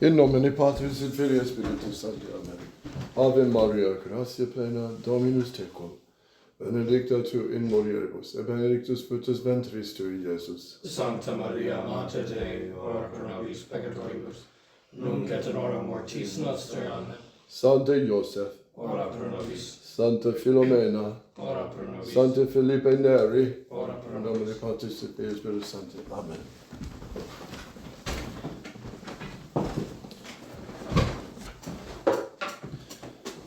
In nomine Patris et Filii et Spiritus Sancti. Amen. Ave Maria, gratia plena, Dominus tecum. Benedicta tu in mulieribus, et benedictus fructus ventris tui, Iesus. Sancta Maria, Mater Dei, ora pro nobis peccatoribus, nunc et in hora mortis nostre. Amen. Sancte Joseph, ora pro nobis. Sancta Philomena, ora pro nobis. Sancte Felipe Neri, ora pro in nobis. nomine Patris et Filii et Spiritus Sancti. Amen.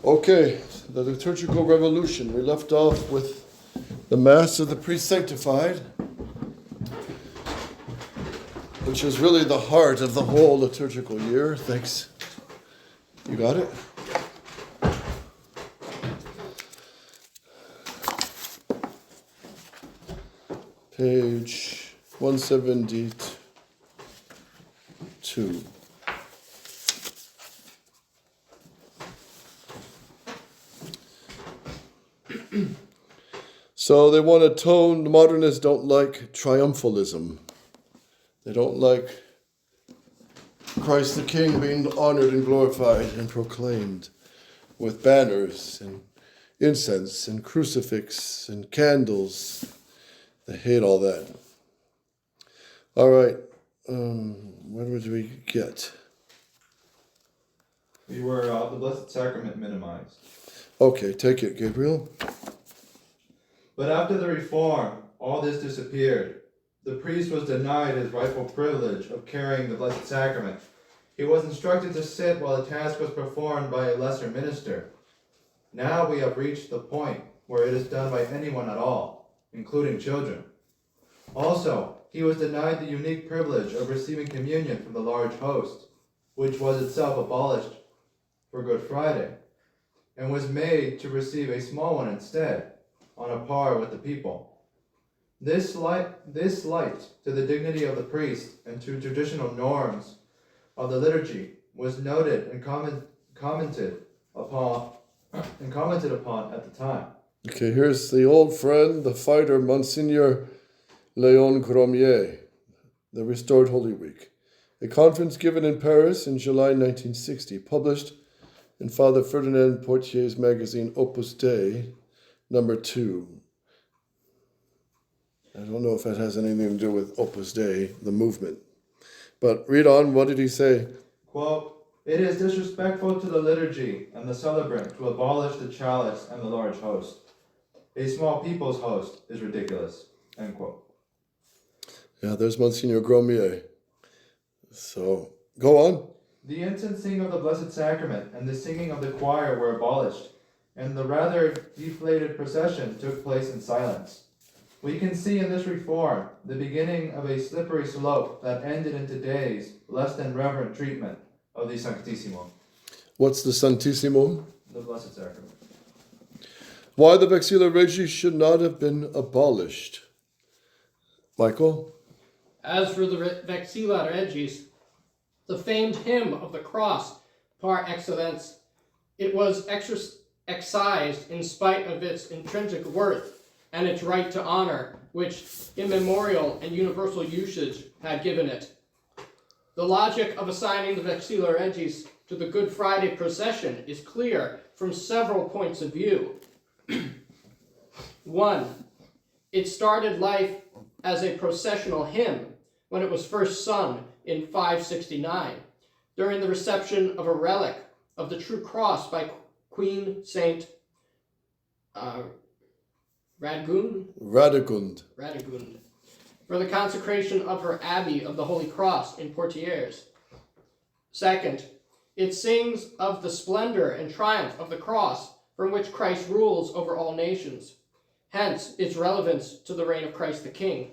Okay, the liturgical revolution. We left off with the Mass of the Presanctified, which is really the heart of the whole liturgical year. Thanks. You got it? Page 172. So they want to tone, the modernists don't like triumphalism. They don't like Christ the King being honored and glorified and proclaimed with banners and incense and crucifix and candles. They hate all that. All right, where did we get? We were the Blessed Sacrament minimized. Okay, take it, Gabriel. But after the Reform, all this disappeared. The priest was denied his rightful privilege of carrying the Blessed Sacrament. He was instructed to sit while the task was performed by a lesser minister. Now we have reached the point where it is done by anyone at all, including children. Also, he was denied the unique privilege of receiving communion from the large host, which was itself abolished for Good Friday, and was made to receive a small one instead, on a par with the people. This slight to the dignity of the priest and to traditional norms of the liturgy was noted and commented upon at the time. Okay, here's the old friend, the fighter, Monsignor Léon Gromier, the Restored Holy Week. A conference given in Paris in July 1960, published in Father Ferdinand Portier's magazine Opus Dei, number 2. I don't know if that has anything to do with Opus Dei, the movement. But read on, what did he say? Quote, "It is disrespectful to the liturgy and the celebrant to abolish the chalice and the large host. A small people's host is ridiculous." End quote. Yeah, there's Monsignor Gromier. So, go on. The incensing of the Blessed Sacrament and the singing of the choir were abolished, and the rather deflated procession took place in silence. We can see in this reform the beginning of a slippery slope that ended in today's less than reverent treatment of the Sanctissimo, What's the Santissimo? the Blessed Sacrament. Why the Vexilla Regis should not have been abolished. Michael? As for the Vexilla Regis, the famed hymn of the cross par excellence, it was excised in spite of its intrinsic worth and its right to honor, which immemorial and universal usage had given it. The logic of assigning the Vexilla Regis to the Good Friday procession is clear from several points of view. 1. It started life as a processional hymn when it was first sung in 569, during the reception of a relic of the true cross by Queen Saint Radegund. for the consecration of her Abbey of the Holy Cross in Poitiers. 2. It sings of the splendor and triumph of the cross from which Christ rules over all nations, hence its relevance to the reign of Christ the King.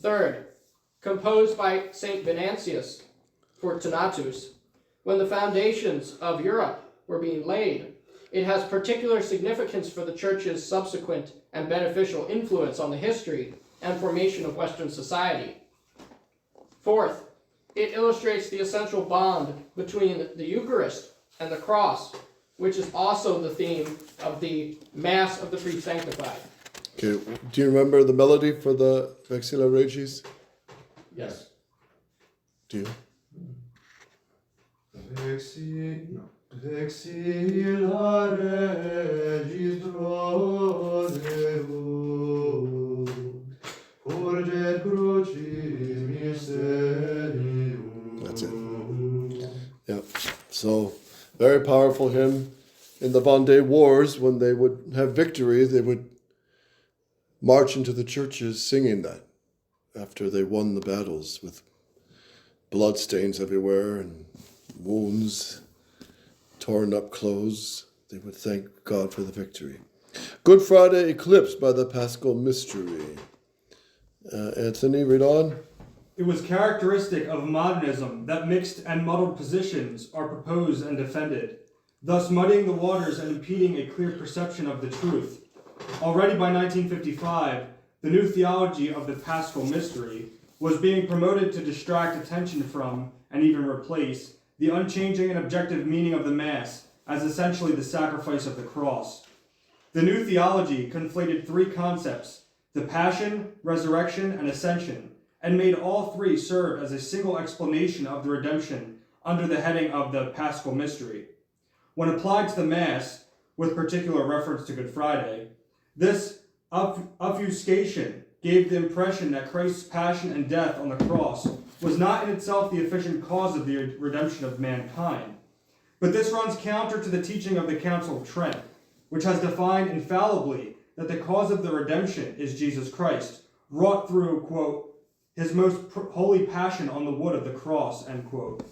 3. Composed by St. Venantius Fortunatus, when the foundations of Europe were being laid, it has particular significance for the Church's subsequent and beneficial influence on the history and formation of Western society. 4. It illustrates the essential bond between the Eucharist and the cross, which is also the theme of the Mass of the Presanctified. Okay, do you remember the melody for the Vexilla Regis? Yes. Do you? Vexilla regis prodeus, purget crucis mysterium. That's it. Yep. So, very powerful hymn. In the Vendée Wars, when they would have victory, they would march into the churches singing that after they won the battles, with bloodstains everywhere and wounds, torn up clothes. They would thank God for the victory. Good Friday eclipsed by the Paschal Mystery. Anthony, read on. It was characteristic of modernism that mixed and muddled positions are proposed and defended, thus muddying the waters and impeding a clear perception of the truth. Already by 1955, the new theology of the Paschal Mystery was being promoted to distract attention from, and even replace, the unchanging and objective meaning of the Mass as essentially the sacrifice of the cross. The new theology conflated three concepts, the Passion, Resurrection, and Ascension, and made all three serve as a single explanation of the redemption under the heading of the Paschal Mystery. When applied to the Mass, with particular reference to Good Friday, this obfuscation gave the impression that Christ's passion and death on the cross was not in itself the efficient cause of the redemption of mankind. But this runs counter to the teaching of the Council of Trent, which has defined infallibly that the cause of the redemption is Jesus Christ, wrought through, quote, his most holy passion on the wood of the cross, end quote.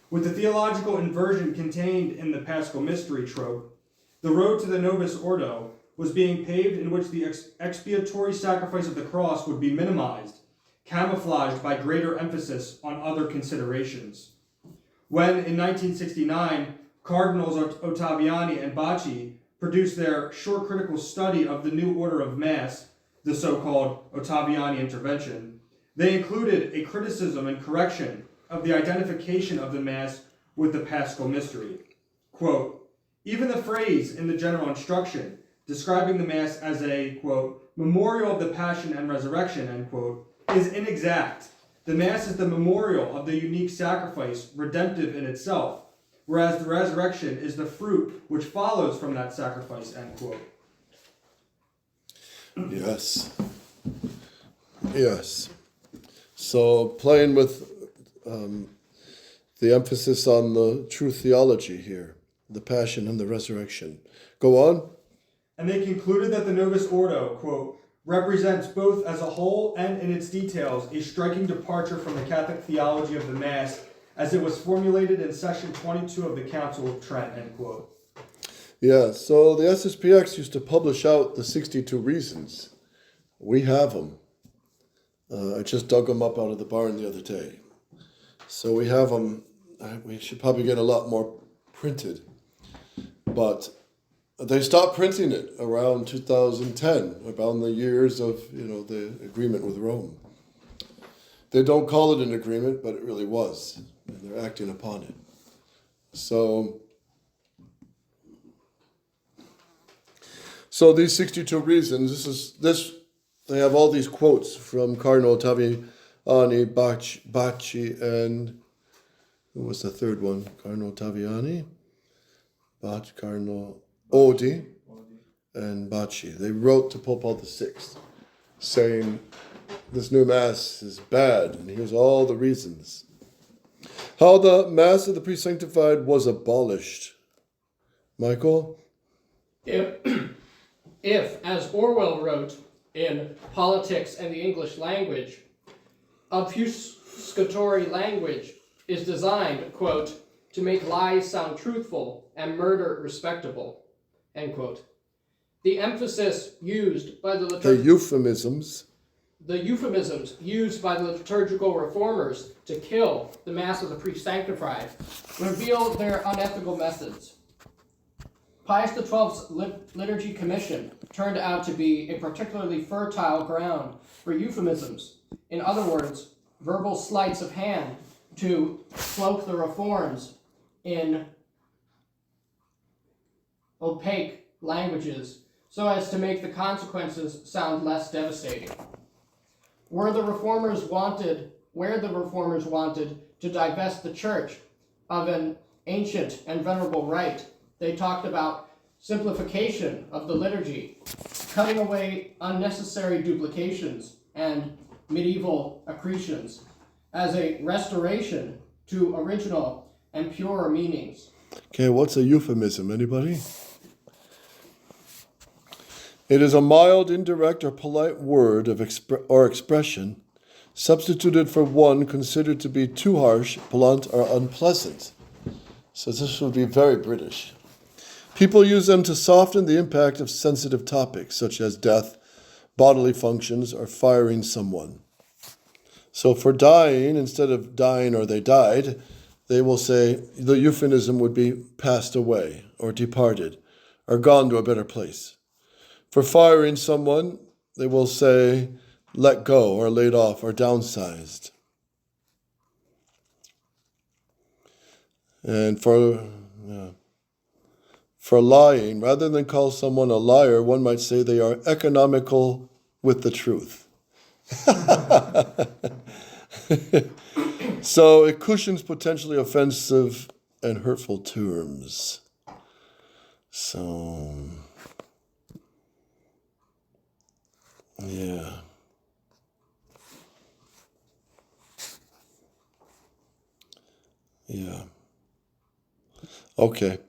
With the theological inversion contained in the Paschal Mystery trope, the road to the Novus Ordo was being paved in which the expiatory sacrifice of the cross would be minimized, camouflaged by greater emphasis on other considerations. When, in 1969, Cardinals Ottaviani and Bacci produced their short critical study of the new order of Mass, the so-called Ottaviani intervention, they included a criticism and correction of the identification of the Mass with the Paschal Mystery. Quote, even the phrase in the general instruction describing the Mass as a, quote, memorial of the Passion and Resurrection, end quote, is inexact. The Mass is the memorial of the unique sacrifice, redemptive in itself, whereas the resurrection is the fruit which follows from that sacrifice, end quote. Yes. Yes. So playing with the emphasis on the true theology here, the passion and the resurrection. Go on. And they concluded that the Novus Ordo, quote, represents both as a whole and in its details a striking departure from the Catholic theology of the Mass as it was formulated in Session 22 of the Council of Trent, end quote. Yeah, so the SSPX used to publish out the 62 reasons. We have them. I just dug them up out of the barn the other day. So we have them. We should probably get a lot more printed. But they stopped printing it around 2010, around the years of, the agreement with Rome. They don't call it an agreement, but it really was. And they're acting upon it. So these 62 reasons, they have all these quotes from Cardinal Ottaviani, Bacci, and who was the third one? Cardinal Ottaviani, Cardinal Odi, and Bacci. They wrote to Pope Paul VI saying this new Mass is bad, and here's all the reasons. How the Mass of the Presanctified was abolished. Michael? If, as Orwell wrote in Politics and the English Language, obfuscatory language is designed, quote, to make lies sound truthful and murder respectable, end quote. The emphasis used by the euphemisms used by the liturgical reformers to kill the Mass of the Presanctified reveal their unethical methods. Pius XII's Liturgy Commission turned out to be a particularly fertile ground for euphemisms, in other words, verbal sleights of hand to cloak the reforms in opaque languages so as to make the consequences sound less devastating. Where the reformers wanted to divest the Church of an ancient and venerable rite. They talked about simplification of the liturgy, cutting away unnecessary duplications and medieval accretions as a restoration to original and pure meanings. Okay, what's a euphemism? Anybody? It is a mild, indirect, or polite word of expression substituted for one considered to be too harsh, blunt, or unpleasant. So this would be very British. People use them to soften the impact of sensitive topics, such as death, bodily functions, or firing someone. So for dying, instead of dying or they died, they will say the euphemism would be passed away, or departed, or gone to a better place. For firing someone, they will say let go, or laid off, or downsized. And for lying, rather than call someone a liar, one might say they are economical with the truth. So it cushions potentially offensive and hurtful terms. So, yeah. Yeah. Okay.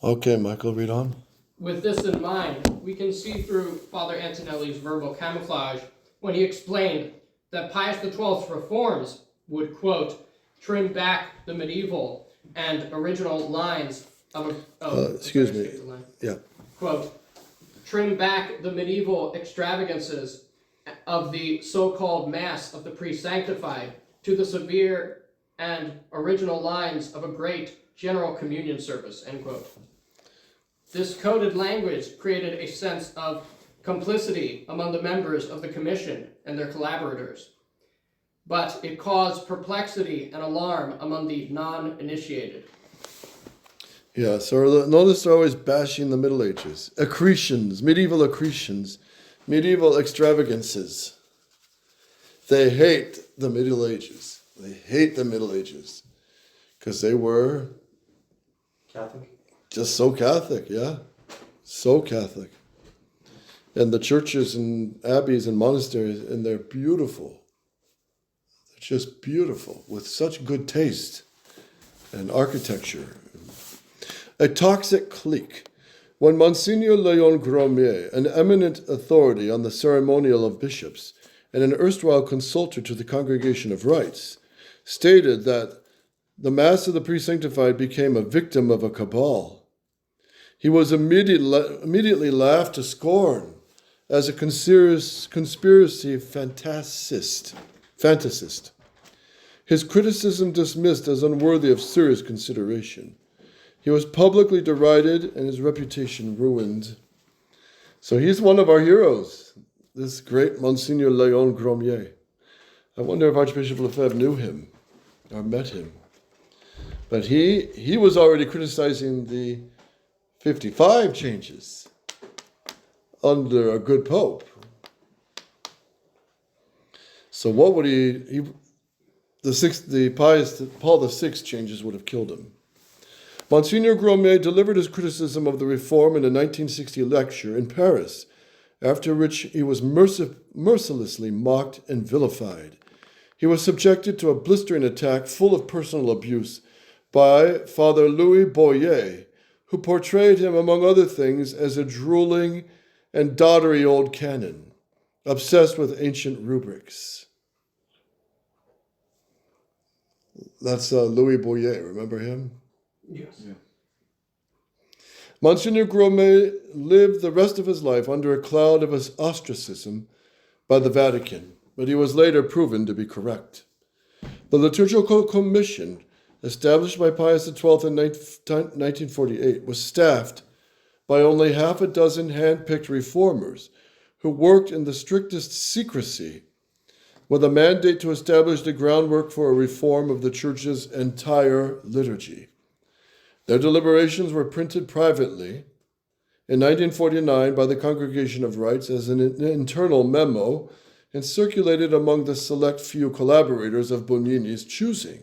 Okay, Michael, read on. With this in mind, we can see through Father Antonelli's verbal camouflage when he explained that Pius XII's reforms would, quote, trim back the medieval and original lines of excuse me. Yeah. Quote, trim back the medieval extravagances of the so-called Mass of the Presanctified to the severe and original lines of a great general communion service, end quote. This coded language created a sense of complicity among the members of the commission and their collaborators, but it caused perplexity and alarm among the non-initiated. Yeah, so notice they're always bashing the Middle Ages. Accretions, medieval extravagances. They hate the Middle Ages. They hate the Middle Ages because they were Catholic. Just so Catholic, yeah. So Catholic. And the churches and abbeys and monasteries, and they're beautiful. They're just beautiful with such good taste and architecture. A toxic clique. When Monsignor Léon Gromier, an eminent authority on the ceremonial of bishops and an erstwhile consultor to the Congregation of Rites, stated that the Mass of the Presanctified became a victim of a cabal, he was immediately laughed to scorn as a conspiracy fantasist. His criticism dismissed as unworthy of serious consideration. He was publicly derided and his reputation ruined. So he's one of our heroes, this great Monsignor Léon Gromier. I wonder if Archbishop Lefebvre knew him or met him. But he was already criticizing the 55 changes under a good pope. So what would Paul VI changes would have killed him. Monsignor Gromier delivered his criticism of the reform in a 1960 lecture in Paris, after which he was mercilessly mocked and vilified. He was subjected to a blistering attack full of personal abuse by Father Louis Boyer, who portrayed him, among other things, as a drooling and doddery old canon, obsessed with ancient rubrics. That's Louis Boyer, remember him? Yes. Yeah. Monsignor Gromier lived the rest of his life under a cloud of ostracism by the Vatican, but he was later proven to be correct. The Liturgical Commission, established by Pius XII in 1948, was staffed by only half a dozen hand-picked reformers who worked in the strictest secrecy with a mandate to establish the groundwork for a reform of the Church's entire liturgy. Their deliberations were printed privately in 1949 by the Congregation of Rites as an internal memo and circulated among the select few collaborators of Bonini's choosing.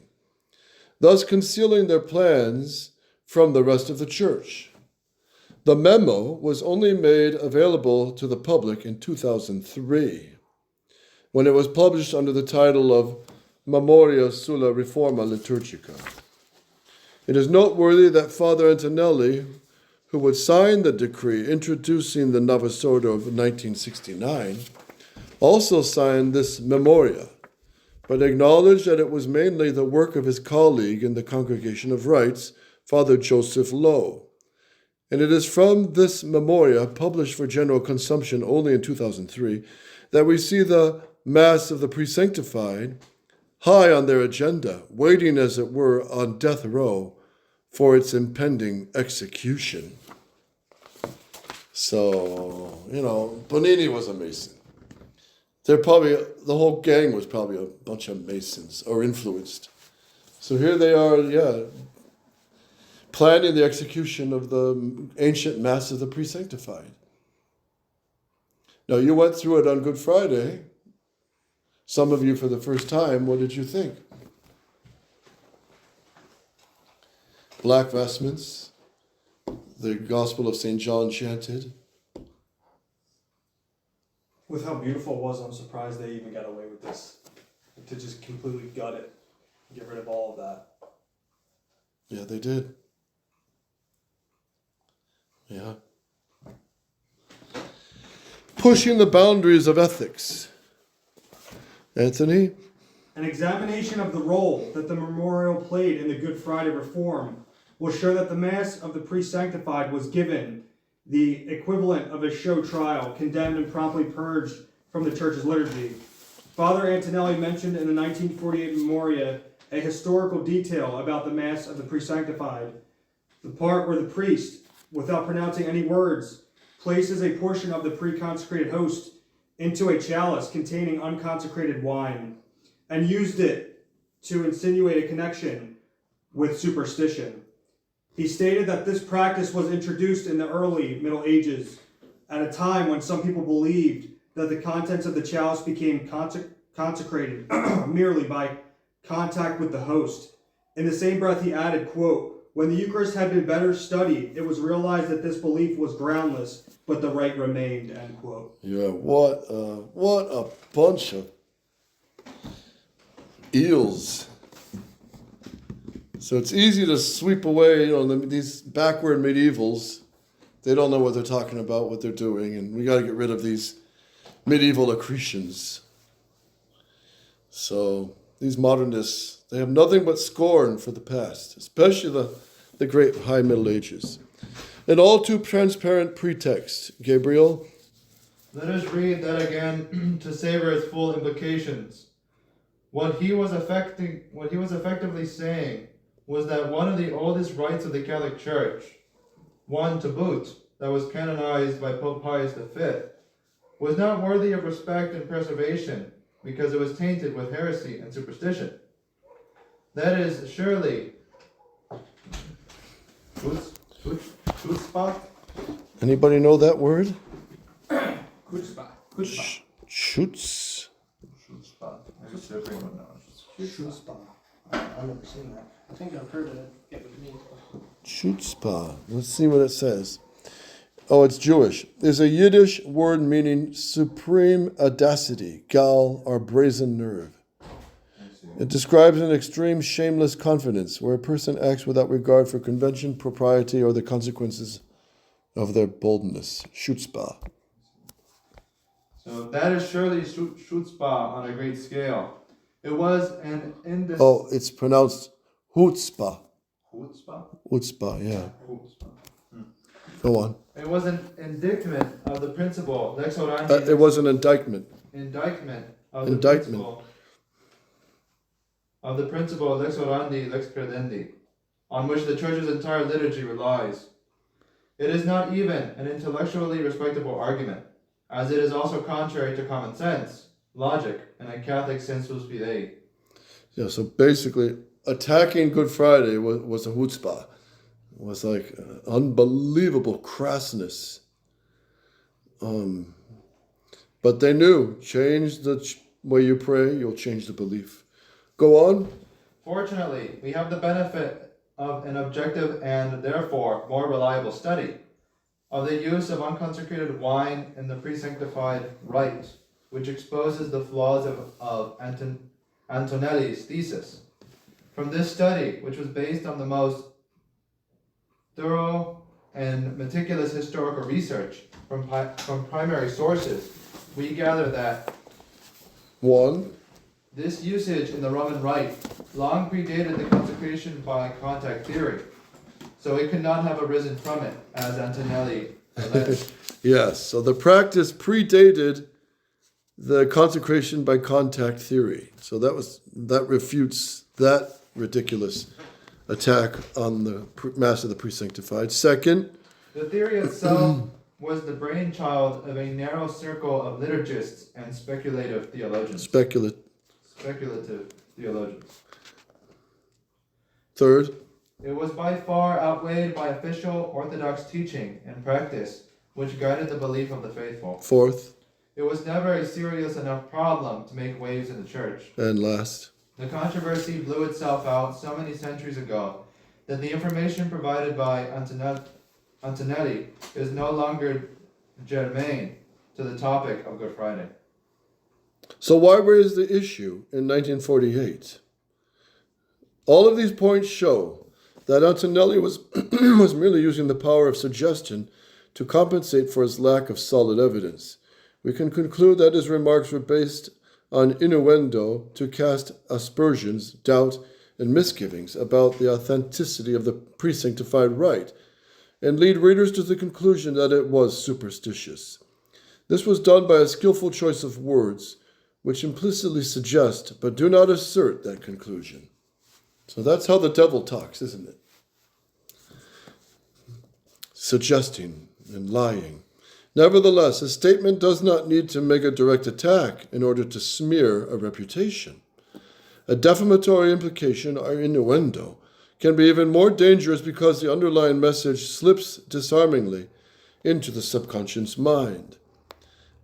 thus concealing their plans from the rest of the church. The memo was only made available to the public in 2003, when it was published under the title of Memoria sulla Riforma Liturgica. It is noteworthy that Father Antonelli, who would sign the decree introducing the Novus Ordo of 1969, also signed this Memoria, but acknowledged that it was mainly the work of his colleague in the Congregation of Rites, Father Joseph Lowe. And it is from this Memoria, published for general consumption only in 2003, that we see the Mass of the Presanctified high on their agenda, waiting, as it were, on death row for its impending execution. So, Bonini was a Mason. The whole gang was probably a bunch of Masons or influenced. So here they are, planning the execution of the ancient Mass of the Presanctified. Now, you went through it on Good Friday. Some of you for the first time. What did you think? Black vestments, the Gospel of St. John chanted. With how beautiful it was, I'm surprised they even got away with this. To just completely gut it. Get rid of all of that. Yeah, they did. Yeah. Pushing the boundaries of ethics. Anthony? An examination of the role that the memorial played in the Good Friday Reform will show that the Mass of the Presanctified was given the equivalent of a show trial, condemned and promptly purged from the Church's liturgy. Father Antonelli mentioned in the 1948 Memoria a historical detail about the Mass of the Presanctified, the part where the priest, without pronouncing any words, places a portion of the pre-consecrated host into a chalice containing unconsecrated wine, and used it to insinuate a connection with superstition. He stated that this practice was introduced in the early Middle Ages, at a time when some people believed that the contents of the chalice became consecrated merely by contact with the host. In the same breath, he added, quote, "When the Eucharist had been better studied, it was realized that this belief was groundless, but the rite remained," end quote. Yeah, what a bunch of eels. So it's easy to sweep away, these backward medievals. They don't know what they're talking about, what they're doing, and we got to get rid of these medieval accretions. So these modernists, they have nothing but scorn for the past, especially the great High Middle Ages. An all too transparent pretext. Gabriel? Let us read that again to savor its full implications. What he was effectively saying was that one of the oldest rites of the Catholic Church, one to boot, that was canonized by Pope Pius V, was not worthy of respect and preservation because it was tainted with heresy and superstition. That is surely chutzpah. Anybody know that word? Chutzpah. Schutz. Chutzpah. I should bring one now. Chutzpah. I've never seen that. I think I've heard it with me. Chutzpah. Let's see what it says. Oh, it's Jewish. There's a Yiddish word meaning supreme audacity, gal, or brazen nerve. It describes an extreme shameless confidence where a person acts without regard for convention, propriety, or the consequences of their boldness. Chutzpah. So that is surely chutzpah on a great scale. It was an Oh, it's pronounced chutzpah. Chutzpah? Chutzpah, yeah. Chutzpah. Go on. It was an indictment of the principle lex orandi. It was an indictment. Indictment of Indictment. the principle lex orandi lex credendi, on which the Church's entire liturgy relies. It is not even an intellectually respectable argument, as it is also contrary to common sense, logic, and a Catholic sensus fidei. Yeah, so basically, attacking Good Friday was a chutzpah. It was like unbelievable crassness. But they knew, change the way you pray, you'll change the belief. Go on. Fortunately, we have the benefit of an objective and therefore more reliable study of the use of unconsecrated wine in the presanctified rite, which exposes the flaws of Antonelli's thesis. From this study, which was based on the most thorough and meticulous historical research from primary sources, we gather that 1. this usage in the Roman Rite long predated the consecration by contact theory, so it could not have arisen from it, as Antonelli alleged. Yes, so the practice predated the consecration by contact theory. So that refutes that ridiculous attack on the Mass of the Presanctified. Second, The theory itself was the brainchild of a narrow circle of liturgists and speculative theologians. speculative. Speculative theologians. Third, It was by far outweighed by official Orthodox teaching and practice, which guided the belief of the faithful. fourth, It was never a serious enough problem to make waves in the church. and last. The controversy blew itself out so many centuries ago that the information provided by Antonelli is no longer germane to the topic of Good Friday. So why raise the issue in 1948? All of these points show that Antonelli was, was merely using the power of suggestion to compensate for his lack of solid evidence. We can conclude that his remarks were based on innuendo to cast aspersions, doubt, and misgivings about the authenticity of the presanctified rite, and lead readers to the conclusion that it was superstitious. This was done by a skillful choice of words, which implicitly suggest, but do not assert, that conclusion. So that's how the devil talks, isn't it? Suggesting and lying. Nevertheless, a statement does not need to make a direct attack in order to smear a reputation. A defamatory implication or innuendo can be even more dangerous because the underlying message slips disarmingly into the subconscious mind.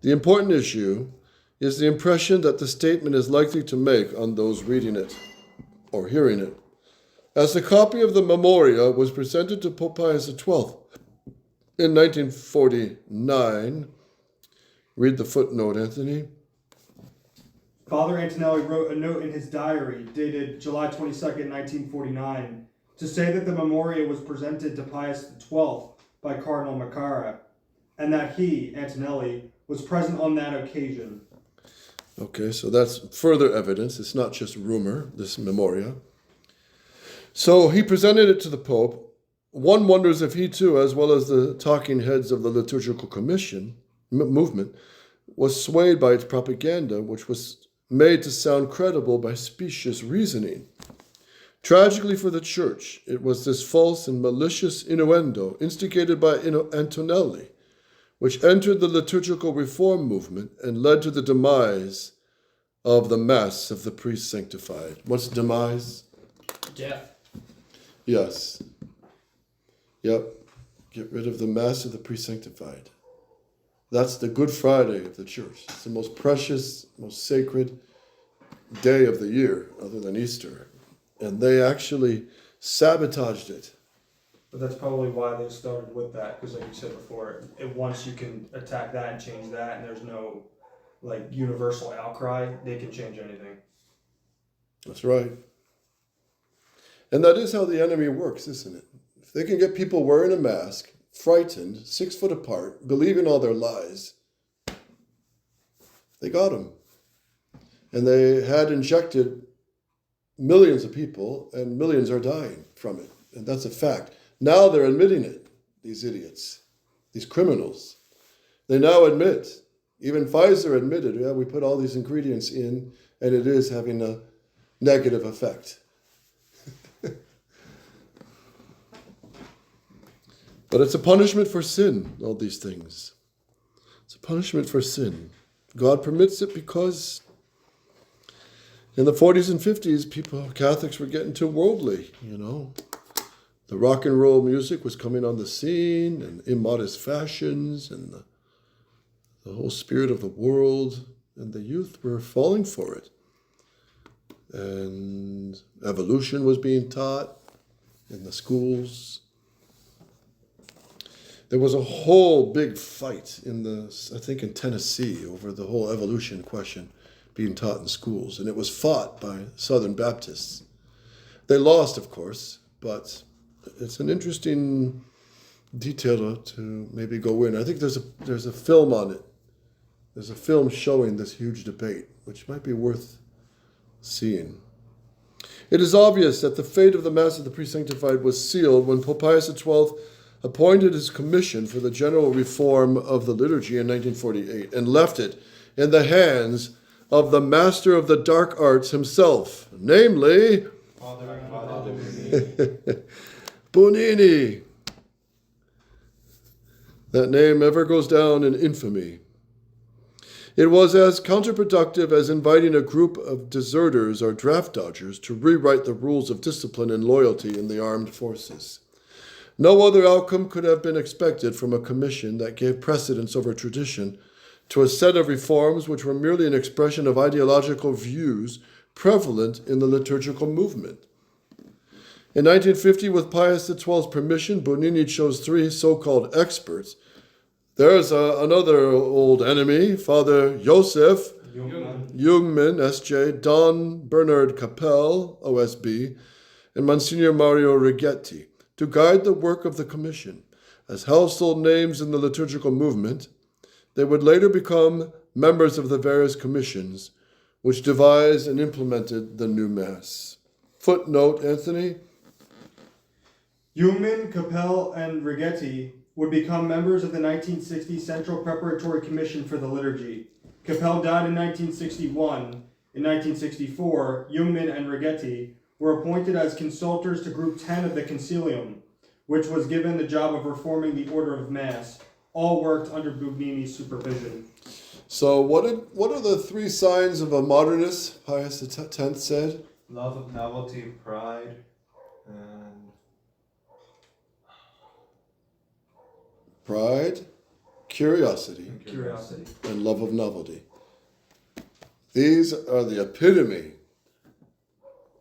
The important issue is the impression that the statement is likely to make on those reading it or hearing it. As the copy of the Memoria was presented to Pope Pius XII in 1949, read the footnote, Anthony. Father Antonelli wrote a note in his diary dated July 22nd, 1949, to say that the Memoria was presented to Pius XII by Cardinal Macara, and that he, Antonelli, was present on that occasion. Okay, so that's further evidence. It's not just rumor, this Memoria. So he presented it to the Pope. One wonders if he too, as well as the talking heads of the liturgical commission movement, was swayed by its propaganda, which was made to sound credible by specious reasoning. Tragically for the Church, it was this false and malicious innuendo, instigated by Antonelli, which entered the liturgical reform movement and led to the demise of the Mass of the Presanctified. What's demise? Death. Yes. Yep. Get rid of the Mass of the Presanctified. That's the Good Friday of the Church. It's the most precious, most sacred day of the year, other than Easter. And they actually sabotaged it. But that's probably why they started with that, because like you said before, once you can attack that and change that, and there's no like universal outcry, they can change anything. That's right. And that is how the enemy works, isn't it? If they can get people wearing a mask, frightened, 6 foot apart, believing all their lies, they got them. And they had injected millions of people, and millions are dying from it. And that's a fact. Now they're admitting it, these idiots, these criminals. They now admit, even Pfizer admitted, yeah, we put all these ingredients in, and it is having a negative effect. But it's a punishment for sin, all these things. It's a punishment for sin. God permits it because in the 40s and 50s, Catholics were getting too worldly, you know. The rock and roll music was coming on the scene, and immodest fashions, and the whole spirit of the world, and the youth were falling for it. and evolution was being taught in the schools. There was a whole big fight I think in Tennessee, over the whole evolution question being taught in schools, and it was fought by Southern Baptists. They lost, of course, but it's an interesting detail to maybe go in. I think there's a film on it. There's a film showing this huge debate, which might be worth seeing. It is obvious that the fate of the Mass of the Presanctified was sealed when Pope Pius XII appointed his commission for the general reform of the liturgy in 1948 and left it in the hands of the master of the dark arts himself, namely Bonini. That name ever goes down in infamy. It was as counterproductive as inviting a group of deserters or draft dodgers to rewrite the rules of discipline and loyalty in the armed forces. No other outcome could have been expected from a commission that gave precedence over tradition to a set of reforms which were merely an expression of ideological views prevalent in the liturgical movement. In 1950, with Pius XII's permission, Bonini chose 3 so-called experts. There's another old enemy, Father Joseph Jungmann, S.J., Don Bernard Capel, OSB, and Monsignor Mario Righetti, to guide the work of the commission. As household names in the liturgical movement, they would later become members of the various commissions which devised and implemented the new Mass. Footnote, Anthony? Jungmann, Capel, and Righetti would become members of the 1960 Central Preparatory Commission for the Liturgy. Capel died in 1961. In 1964, Jungmann and Righetti were appointed as consultors to Group 10 of the Concilium, which was given the job of reforming the order of Mass. All worked under Bugnini's supervision. So what are the 3 signs of a modernist, Pius X said? Love of novelty, pride, and Pride, curiosity, and love of novelty. These are the epitome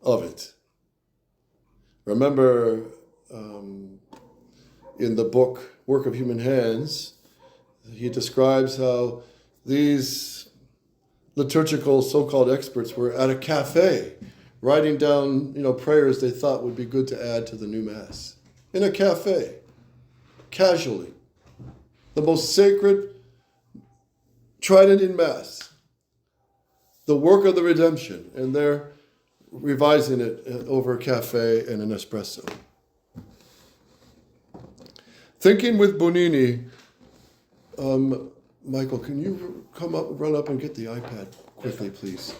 of it. Remember, in the book Work of Human Hands, he describes how these liturgical so-called experts were at a cafe writing down, prayers they thought would be good to add to the new Mass. In a cafe, casually. The most sacred trident in Mass. The work of the redemption. And they're revising it over a cafe and an espresso. Thinking with Bonini, Michael, can you run up and get the iPad quickly, please?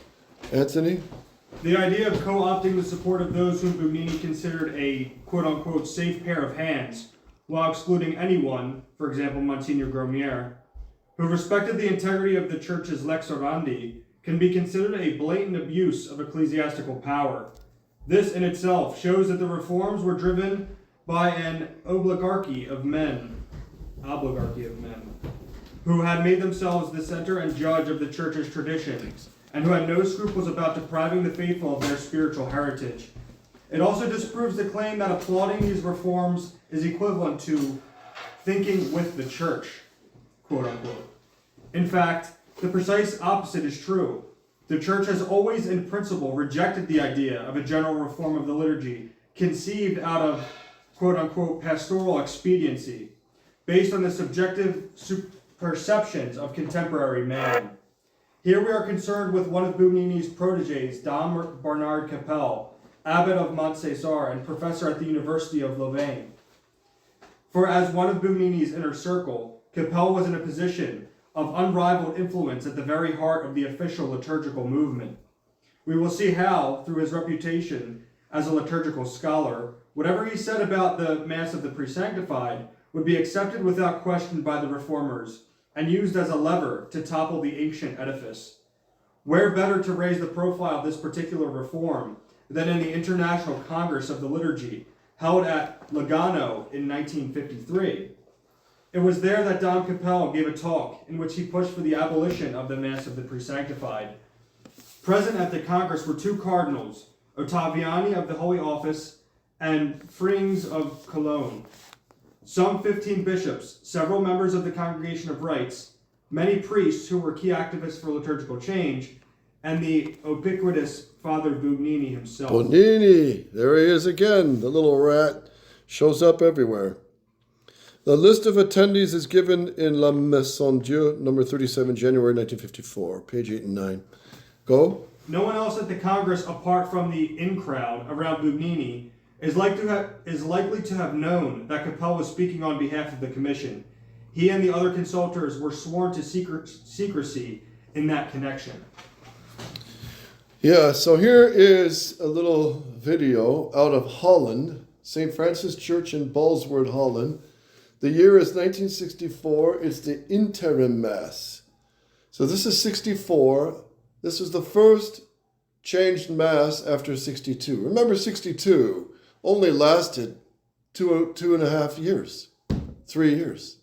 Anthony? The idea of co-opting the support of those whom Bugnini considered a quote-unquote safe pair of hands, while excluding anyone, for example Monsignor Gromier, who respected the integrity of the Church's lex orandi, can be considered a blatant abuse of ecclesiastical power. This in itself shows that the reforms were driven by an oligarchy of men, who had made themselves the center and judge of the Church's tradition, and who had no scruples about depriving the faithful of their spiritual heritage. It also disproves the claim that applauding these reforms is equivalent to thinking with the Church, quote unquote. In fact, the precise opposite is true. The Church has always in principle rejected the idea of a general reform of the liturgy conceived out of quote unquote pastoral expediency, based on the subjective perceptions of contemporary man. Here we are concerned with one of Bugnini's proteges, Dom Bernard Capel, abbot of Montcésar and professor at the University of Louvain. For as one of Bugnini's inner circle, Capel was in a position of unrivaled influence at the very heart of the official liturgical movement. We will see how, through his reputation as a liturgical scholar, whatever he said about the Mass of the Presanctified would be accepted without question by the reformers and used as a lever to topple the ancient edifice. Where better to raise the profile of this particular reform than in the International Congress of the Liturgy, held at Lugano in 1953. It was there that Dom Capel gave a talk in which he pushed for the abolition of the Mass of the Presanctified. Present at the Congress were 2 cardinals, Ottaviani of the Holy Office and Frings of Cologne, some 15 bishops, several members of the Congregation of Rites, many priests who were key activists for liturgical change, and the ubiquitous Father Bugnini himself. Bonini, there he is again. The little rat shows up everywhere. The list of attendees is given in La Maison Dieu, number 37, January 1954, page 8 and 9. Go. No one else at the Congress, apart from the in-crowd around Bugnini, is likely to have known that Capel was speaking on behalf of the Commission. He and the other consultors were sworn to secrecy in that connection. Yeah, so here is a little video out of Holland, St. Francis Church in Balswoord, Holland. The year is 1964. It's the interim mass. So this is 64. This was the first changed mass after 62. Remember, 62 only lasted two and a half years, 3 years.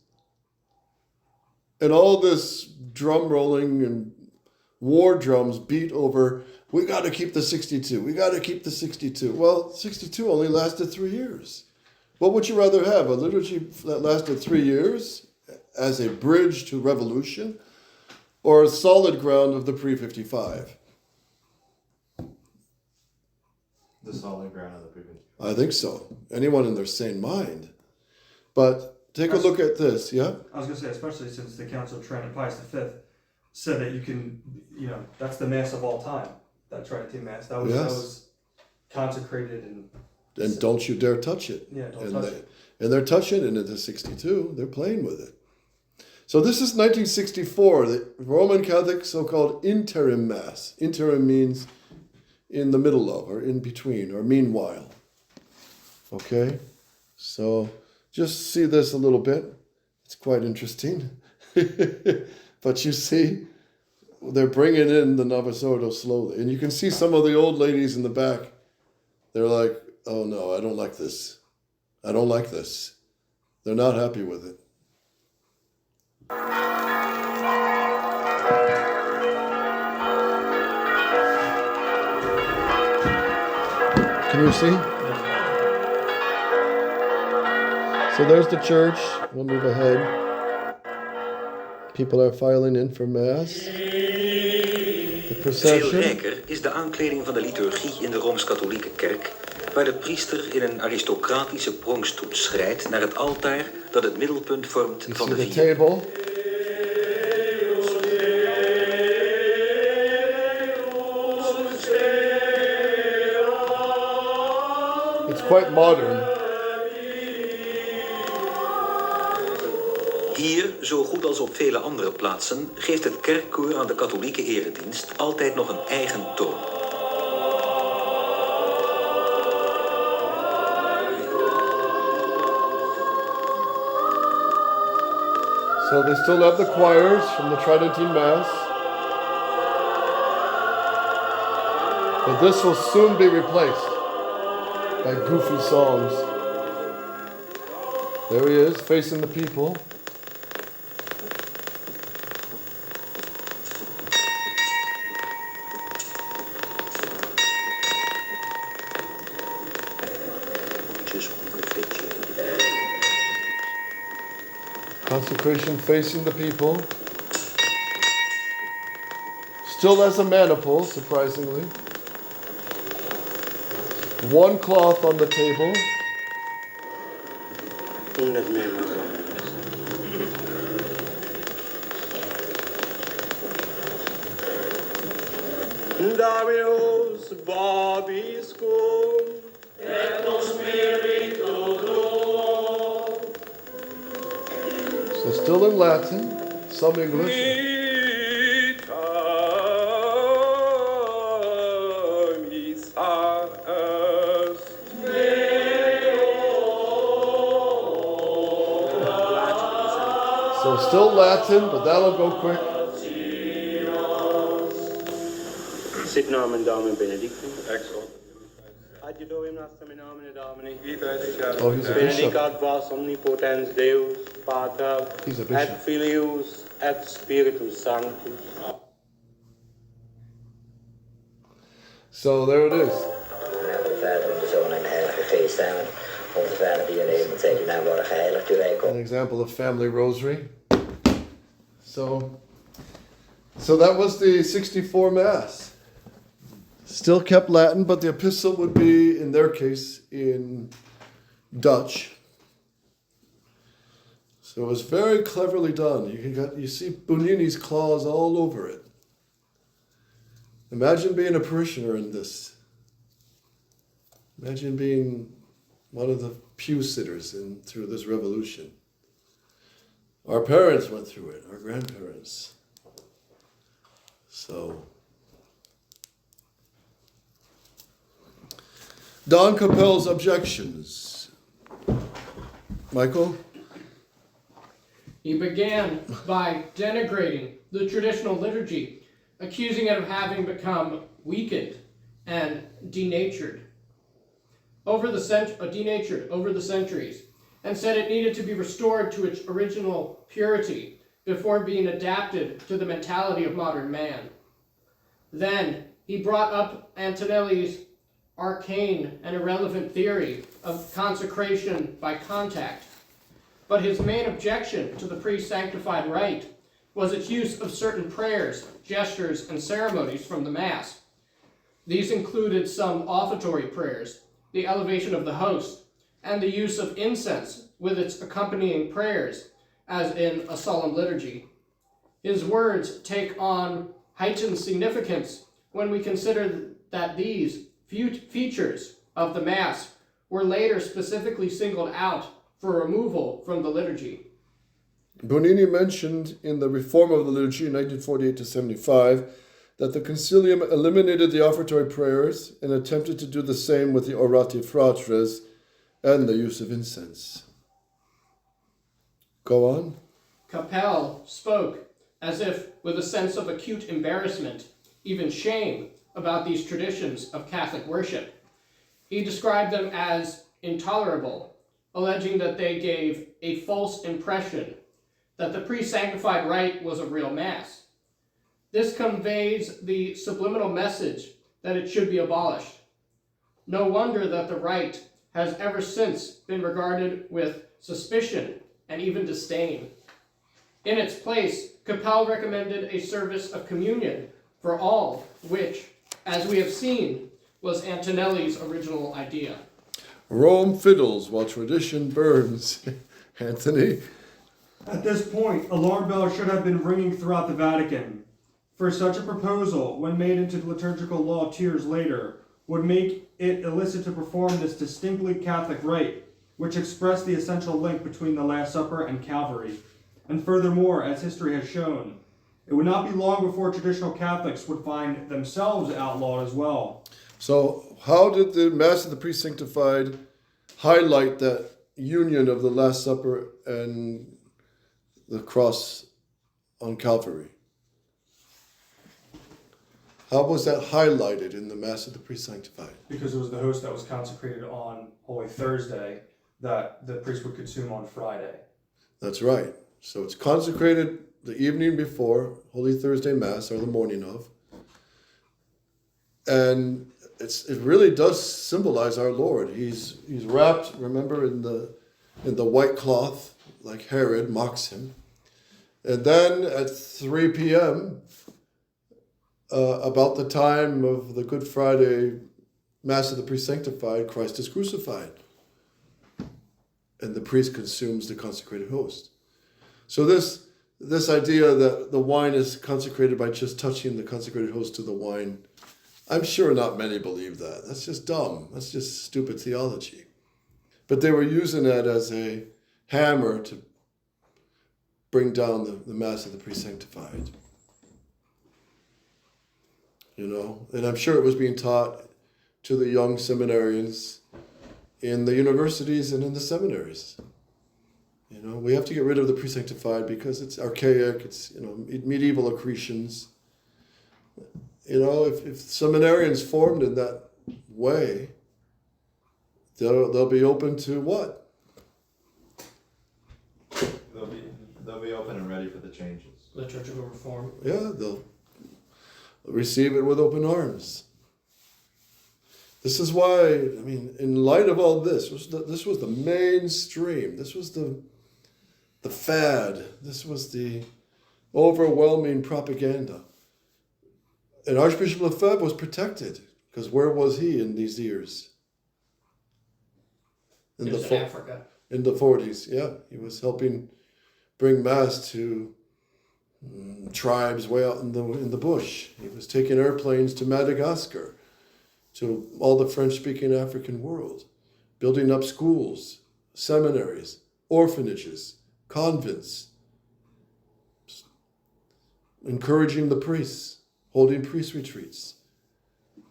And all this drum rolling and war drums beat over, we got to keep the 62. We got to keep the 62. Well, 62 only lasted 3 years. What would you rather have? A liturgy that lasted 3 years as a bridge to revolution, or a solid ground of the pre-55? The solid ground of the previous. I think so. Anyone in their sane mind. But take a look at this, yeah? I was going to say, especially since the Council of Trent and Pius V said that you can, that's the Mass of all time, that Tridentine Mass. That was consecrated And don't you dare touch it. Yeah, don't touch it. And they're touching it into 62. They're playing with it. So this is 1964, the Roman Catholic so-called interim mass. Interim means in the middle of, or in between, or meanwhile. Okay? So just see this a little bit. It's quite interesting. But you see, they're bringing in the Novus Ordo slowly. And you can see some of the old ladies in the back. They're like, oh no, I don't like this. I don't like this. They're not happy with it. Can you see? So there's the church. We'll move ahead. People are filing in for Mass. The Veel procession. rijker is de aankleding van de liturgie in de Rooms-Katholieke Kerk, waar de priester in een aristocratische pronkstoet schrijdt naar het altaar dat het middelpunt vormt You van see de the vier. table. It's quite modern. Hier, zo goed als op vele andere plaatsen, geeft het kerkkoor aan de katholieke eredienst altijd nog een eigen toon. So they still have the choirs from the Tridentine Mass. But this will soon be replaced by goofy songs. There he is, facing the people. Consecration facing the people. Still as a maniple, surprisingly. One cloth on the table. Davios Babiscum et Spiritu Tuo. So still in Latin, some English. So still Latin, but that'll go quick. Sit nomen Domini Benedictum. Excellent. Adjudoim nostrum in nomine Domini. Oh, he's a bishop. Benedicat vos omnipotens Deus, Pater, He's a et bishop. Filius, et Spiritus Sanctus. So there it is. Ja, de Vader en de Zoon en de Heilige Geest. Amen. Onze Vader die in de hemel zijt, uw naam worden geheiligd, uw rijk An komen. example of family rosary. So that was the 64 Mass. Still kept Latin, but the epistle would be, in their case, in Dutch. So it was very cleverly done. You see Bonini's claws all over it. Imagine being a parishioner in this. Imagine being one of the pew sitters through this revolution. Our parents went through it, our grandparents. So, Don Capel's objections. Michael? He began by denigrating the traditional liturgy, accusing it of having become weakened and denatured over the centuries, and said it needed to be restored to its original purity before being adapted to the mentality of modern man. Then he brought up Antonelli's arcane and irrelevant theory of consecration by contact. But his main objection to the pre-sanctified rite was its use of certain prayers, gestures, and ceremonies from the Mass. These included some offertory prayers, the elevation of the host, and the use of incense with its accompanying prayers, as in a solemn liturgy. His words take on heightened significance when we consider that these features of the Mass were later specifically singled out for removal from the liturgy. Bonini mentioned in the Reform of the Liturgy in 1948-75 that the Concilium eliminated the offertory prayers and attempted to do the same with the Orati Fratres and the use of incense. Go on. Capel spoke as if with a sense of acute embarrassment, even shame, about these traditions of Catholic worship. He described them as intolerable, alleging that they gave a false impression that the pre-sanctified rite was a real Mass. This conveys the subliminal message that it should be abolished. No wonder that the rite has ever since been regarded with suspicion and even disdain. In its place, Capel recommended a service of communion for all, which, as we have seen, was Antonelli's original idea. Rome fiddles while tradition burns. Anthony? At this point, alarm bells should have been ringing throughout the Vatican, for such a proposal, when made into liturgical law 2 years later, would make it illicit to perform this distinctly Catholic rite, which expressed the essential link between the Last Supper and Calvary. And furthermore, as history has shown, it would not be long before traditional Catholics would find themselves outlawed as well. So how did the Mass of the Presanctified highlight that union of the Last Supper and the cross on Calvary? How was that highlighted in the Mass of the Presanctified? Because it was the host that was consecrated on Holy Thursday that the priest would consume on Friday. That's right. So it's consecrated the evening before Holy Thursday Mass, or the morning of. And it really does symbolize our Lord. He's wrapped, remember, in the white cloth, like Herod mocks him. And then at 3 p.m., about the time of the Good Friday Mass of the Presanctified, Christ is crucified. And the priest consumes the consecrated host. So this idea that the wine is consecrated by just touching the consecrated host to the wine, I'm sure not many believe that. That's just dumb. That's just stupid theology. But they were using that as a hammer to bring down the Mass of the Presanctified. You know, and I'm sure it was being taught to the young seminarians in the universities and in the seminaries. You know, we have to get rid of the Presanctified because it's archaic, it's, you know, medieval accretions. You know, if seminarians formed in that way, they'll be open to what? They'll be open and ready for the changes. Liturgical reform. Yeah, they'll receive it with open arms. This is why, I mean, in light of all this, this was the mainstream. This was the fad. This was the overwhelming propaganda. And Archbishop Lefebvre was protected, because where was he in these years? In Africa. In the 40s, yeah. He was helping bring Mass to tribes way out in the bush. He was taking airplanes to Madagascar, to all the French-speaking African world, building up schools, seminaries, orphanages, convents, encouraging the priests, holding priest retreats.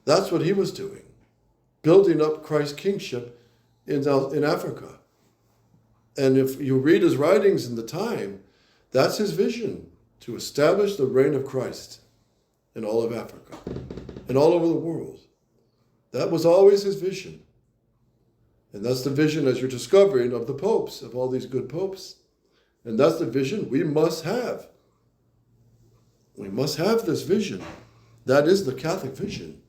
That's what he was doing, building up Christ's kingship in Africa. And if you read his writings in the time, that's his vision, to establish the reign of Christ in all of Africa and all over the world. That was always his vision. And that's the vision, as you're discovering, of the popes, of all these good popes. And that's the vision we must have. We must have this vision. That is the Catholic vision.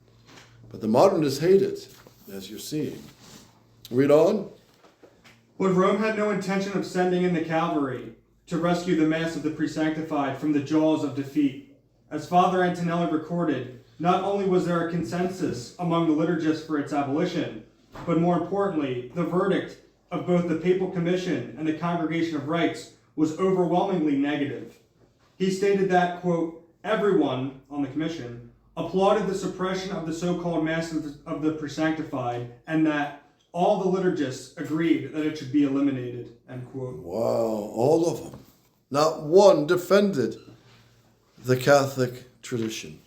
But the modernists hate it, as you're seeing. Read on. But Rome had no intention of sending in the cavalry to rescue the Mass of the Presanctified from the jaws of defeat. As Father Antonelli recorded, not only was there a consensus among the liturgists for its abolition, but more importantly, the verdict of both the Papal Commission and the Congregation of Rites was overwhelmingly negative. He stated that, quote, everyone on the Commission applauded the suppression of the so-called Mass of the Presanctified, and that all the liturgists agreed that it should be eliminated, end quote. Wow, all of them. Not one defended the Catholic tradition,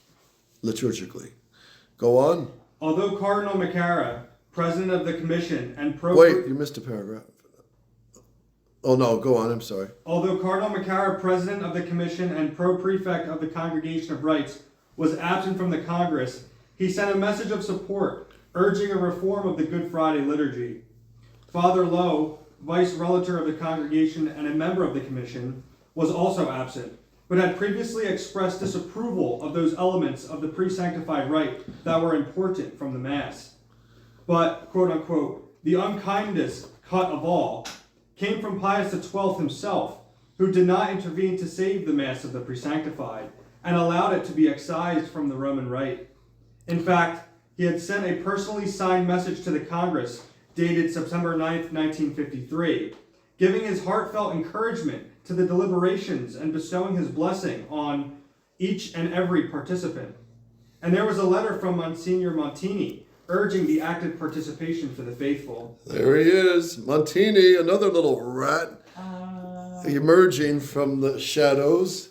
liturgically. Go on. Although Cardinal Macara, president of the commission and Wait, you missed a paragraph. Oh no, go on, I'm sorry. Although Cardinal Macara, president of the commission and pro-prefect of the Congregation of Rites, was absent from the Congress, he sent a message of support, urging a reform of the Good Friday liturgy. Father Lowe, vice-relator of the congregation and a member of the commission, was also absent, but had previously expressed disapproval of those elements of the pre-sanctified rite that were important from the Mass. But, quote-unquote, the unkindest cut of all came from Pius XII himself, who did not intervene to save the Mass of the Presanctified and allowed it to be excised from the Roman Rite. In fact, he had sent a personally signed message to the Congress dated September 9th, 1953, giving his heartfelt encouragement to the deliberations and bestowing his blessing on each and every participant. And there was a letter from Monsignor Montini urging the active participation for the faithful. There he is, Montini, another little rat emerging from the shadows.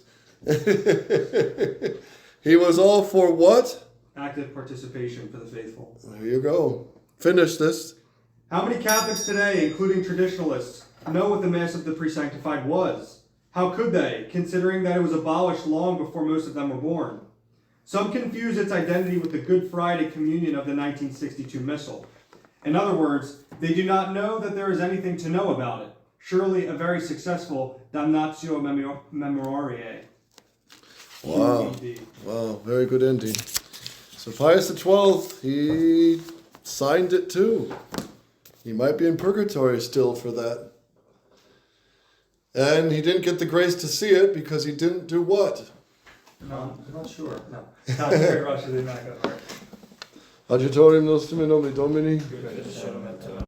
He was all for what? Active participation for the faithful. There you go. Finish this. How many Catholics today, including traditionalists, know what the Mass of the Presanctified was? How could they, considering that it was abolished long before most of them were born? Some confuse its identity with the Good Friday communion of the 1962 Missal. In other words, they do not know that there is anything to know about it. Surely a very successful damnatio memoriae. Wow. Wow, very good ending. So Pius XII, he signed it too. He might be in purgatory still for that. And he didn't get the grace to see it because he didn't do what? No, I'm not sure. No. Not very much. They did not go. Adiutorium nostrum in nomine Domini.